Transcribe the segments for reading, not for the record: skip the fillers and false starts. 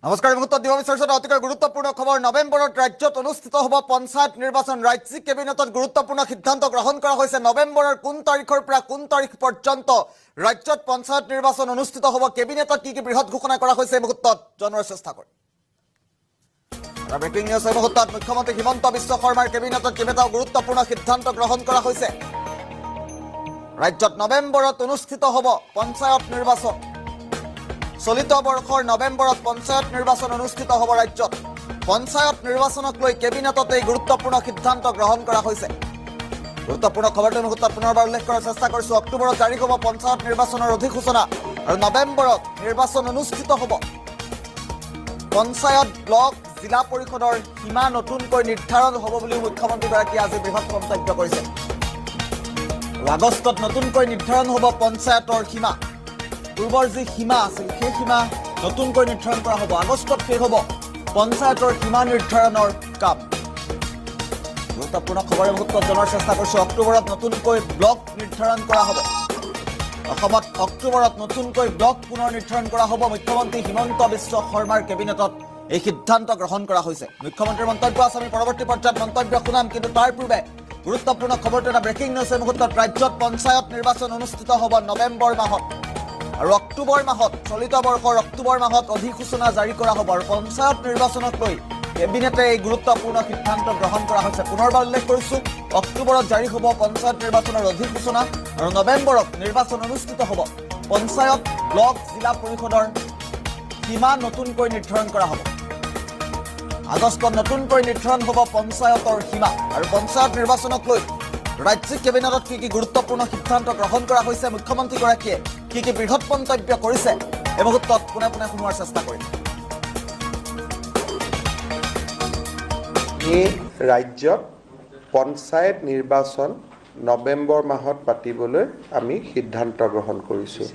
নমস্কাৰ এই মুহূৰ্তত দিব বিচাৰিছোঁ অতিকৈ গুৰুত্বপূৰ্ণ খবৰ। নৱেম্বৰত ৰাজ্যত অনুষ্ঠিত হ'ব পঞ্চায়ত নিৰ্বাচন। ৰাজ্যিক কেবিনেটত গুৰুত্বপূৰ্ণ সিদ্ধান্ত গ্ৰহণ কৰা হৈছে। নৱেম্বৰৰ কোন তাৰিখৰ পৰা কোন তাৰিখ পৰ্যন্ত ৰাজ্যত পঞ্চায়ত নিৰ্বাচন অনুষ্ঠিত হ'ব, কেবিনেটত কি কি বৃহৎ ঘোষণা কৰা হৈছে এই মুহূৰ্তত জনোৱাৰ চেষ্টা কৰিম। ব্ৰেকিং নিউজ এই মুহূৰ্তত মুখ্যমন্ত্ৰী হিমন্ত বিশ্ব শৰ্মাৰ কেবিনেটত কেইবাটাও গুৰুত্বপূৰ্ণ সিদ্ধান্ত গ্ৰহণ কৰা হৈছে। ৰাজ্যত নৱেম্বৰত অনুষ্ঠিত হ'ব পঞ্চায়ত নিৰ্বাচন। চলিত বৰ্ষৰ নৱেম্বৰত পঞ্চায়ত নিৰ্বাচন অনুষ্ঠিত হ'ব ৰাজ্যত। পঞ্চায়ত নিৰ্বাচনক লৈ কেবিনেটত এই গুৰুত্বপূৰ্ণ সিদ্ধান্ত গ্ৰহণ কৰা হৈছে। গুৰুত্বপূৰ্ণ খবৰটো মুহূৰ্তত পুনৰবাৰ উল্লেখ কৰাৰ চেষ্টা কৰিছোঁ। অক্টোবৰত জাৰি হ'ব পঞ্চায়ত নিৰ্বাচনৰ অধিসূচনা আৰু নৱেম্বৰত নিৰ্বাচন অনুষ্ঠিত হ'ব। পঞ্চায়ত, ব্লক, জিলা পৰিষদৰ সীমা নতুনকৈ নিৰ্ধাৰণ হ'ব বুলিও মুখ্যমন্ত্ৰীগৰাকীয়ে আজি বৃহৎ মন্তব্য কৰিছে। আগষ্টত নতুনকৈ নিৰ্ধাৰণ হ'ব পঞ্চায়তৰ সীমা। পূৰ্বৰ যি সীমা আছিল সেই সীমা নতুনকৈ নিৰ্ধাৰণ কৰা হ'ব। আগষ্টত শেষ হ'ব পঞ্চায়তৰ সীমা নিৰ্ধাৰণৰ কাম। গুৰুত্বপূৰ্ণ খবৰে মুহূৰ্তত জনাৰ চেষ্টা কৰিছোঁ। অক্টোবৰত নতুনকৈ ব্লক নিৰ্ধাৰণ কৰা হ'ব। অসমত অক্টোবৰত নতুনকৈ ব্লক পুনৰ নিৰ্ধাৰণ কৰা হ'ব। মুখ্যমন্ত্ৰী হিমন্ত বিশ্ব শৰ্মাৰ কেবিনেটত এই সিদ্ধান্ত গ্ৰহণ কৰা হৈছে। মুখ্যমন্ত্ৰীৰ মন্তব্য আছে, আমি পৰৱৰ্তী পৰ্যায়ত মন্তব্য শুনাম, কিন্তু তাৰ পূৰ্বে গুৰুত্বপূৰ্ণ খবৰটো এটা ব্ৰেকিং নিউজ এই মুহূৰ্তত। ৰাজ্যত পঞ্চায়ত নিৰ্বাচন অনুষ্ঠিত হ'ব নৱেম্বৰ মাহত আৰু অক্টোবৰ মাহত, চলিত বৰ্ষৰ অক্টোবৰ মাহত অধিসূচনা জাৰি কৰা হ'ব। আৰু পঞ্চায়ত নিৰ্বাচনক লৈ কেবিনেটে এই গুৰুত্বপূৰ্ণ সিদ্ধান্ত গ্ৰহণ কৰা হৈছে। পুনৰবাৰ উল্লেখ কৰিছোঁ, অক্টোবৰত জাৰি হ'ব পঞ্চায়ত নিৰ্বাচনৰ অধিসূচনা আৰু নৱেম্বৰত নিৰ্বাচন অনুষ্ঠিত হ'ব। পঞ্চায়ত, ব্লক, জিলা পৰিষদৰ সীমা নতুনকৈ নিৰ্ধাৰণ কৰা হ'ব। আগষ্টত নতুনকৈ নিৰ্ধাৰণ হ'ব পঞ্চায়তৰ সীমা আৰু পঞ্চায়ত নিৰ্বাচনক লৈ ৰাজ্যিক কেবিনেটত কি কি গুৰুত্বপূৰ্ণ সিদ্ধান্ত গ্ৰহণ কৰা হৈছে, মুখ্যমন্ত্ৰীগৰাকীয়ে কি কি বৃহৎ মন্তব্য কৰিছে এই মুহূৰ্তত পোনে পোনে শুনোৱাৰ চেষ্টা কৰিম। এই ৰাজ্যত পঞ্চায়ত নিৰ্বাচন নৱেম্বৰ মাহত পাতিবলৈ আমি সিদ্ধান্ত গ্ৰহণ কৰিছোঁ।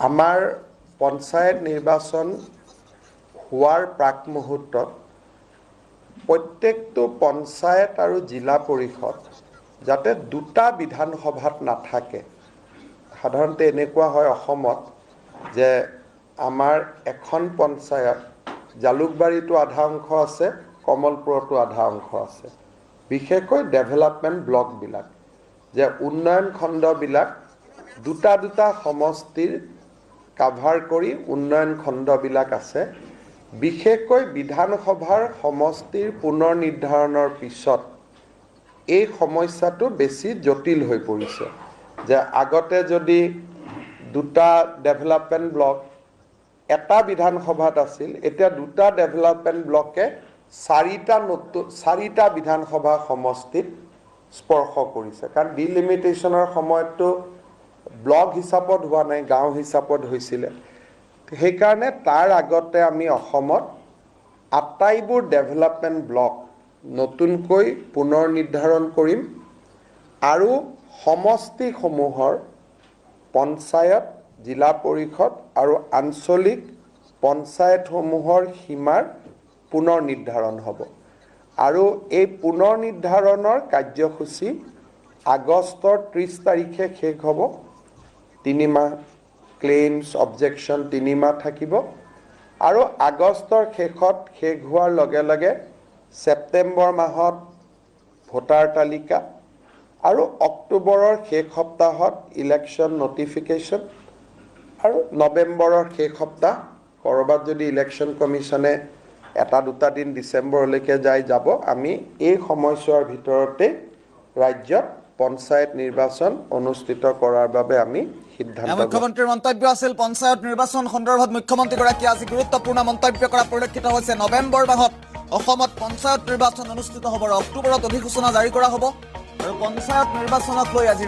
আমাৰ পঞ্চায়ত নিৰ্বাচন হোৱাৰ প্ৰাক মুহূৰ্তত প্ৰত্যেকটো পঞ্চায়ত আৰু জিলা পৰিষদ যাতে দুটা বিধানসভাত নাথাকে। সাধাৰণতে এনেকুৱা হয় অসমত যে আমাৰ এখন পঞ্চায়ত, জালুকবাৰীতো আধা অংশ আছে, কমলপুৰতো আধা অংশ আছে। বিশেষকৈ ডেভেলপমেণ্ট ব্লকবিলাক, যে উন্নয়ন খণ্ডবিলাক দুটা দুটা সমষ্টিৰ কাভাৰ কৰি উন্নয়ন খণ্ডবিলাক আছে। বিশেষকৈ বিধানসভাৰ সমষ্টিৰ পুনৰ নিৰ্ধাৰণৰ পিছত এই সমস্যাটো বেছি জটিল হৈ পৰিছে। যে আগতে যদি দুটা ডেভেলপমেণ্ট ব্লক এটা বিধানসভাত আছিল, এতিয়া দুটা ডেভেলপমেণ্ট ব্লকে চাৰিটা বিধানসভা সমষ্টিত স্পৰ্শ কৰিছে। কাৰণ ডিলিমিটেশ্যনৰ সময়ততো ব্লক হিচাপত হোৱা নাই, গাঁও হিচাপত হৈছিলে। সেইকাৰণে তাৰ আগতে আমি অসমত আটাইবোৰ ডেভেলপমেণ্ট ব্লক নতুনকৈ পুনৰ নিৰ্ধাৰণ কৰিম আৰু সমষ্টিসমূহৰ পঞ্চায়ত, জিলা পৰিষদ আৰু আঞ্চলিক পঞ্চায়তসমূহৰ সীমাৰ পুনৰ নিৰ্ধাৰণ হ'ব। আৰু এই পুনৰ নিৰ্ধাৰণৰ কাৰ্যসূচী আগষ্টৰ 30 তাৰিখে শেষ হ'ব। 3 মাহ ক্লেইমছ, অবজেকশ্যন 3 মাহ থাকিব আৰু আগষ্টৰ শেষত শেষ হোৱাৰ লগে লগে ছেপ্টেম্বৰ মাহত ভোটাৰ তালিকা আৰু অক্টোবৰৰ শেষ সপ্তাহত ইলেকশ্যন নটিফিকেশ্যন আৰু নৱেম্বৰৰ শেষ সপ্তাহ, ক'ৰবাত যদি ইলেকশ্যন কমিশ্যনে এটা দুটা দিন ডিচেম্বৰলৈকে যাব। আমি এই সময়ছোৱাৰ ভিতৰতে ৰাজ্যত পঞ্চায়ত নিৰ্বাচন অনুষ্ঠিত কৰাৰ বাবে আমি সিদ্ধান্ত। মুখ্যমন্ত্ৰীৰ মন্তব্য আছিল। পঞ্চায়ত নিৰ্বাচন সন্দৰ্ভত মুখ্যমন্ত্ৰীগৰাকীয়ে আজি গুৰুত্বপূৰ্ণ মন্তব্য কৰা পৰিলক্ষিত হৈছে। নৱেম্বৰ মাহত অসমত পঞ্চায়ত নিৰ্বাচন অনুষ্ঠিত হ'ব আৰু অক্টোবৰত অধিসূচনা জাৰি কৰা হ'ব। আৰু পঞ্চায়ত নিৰ্বাচনক লৈ আজি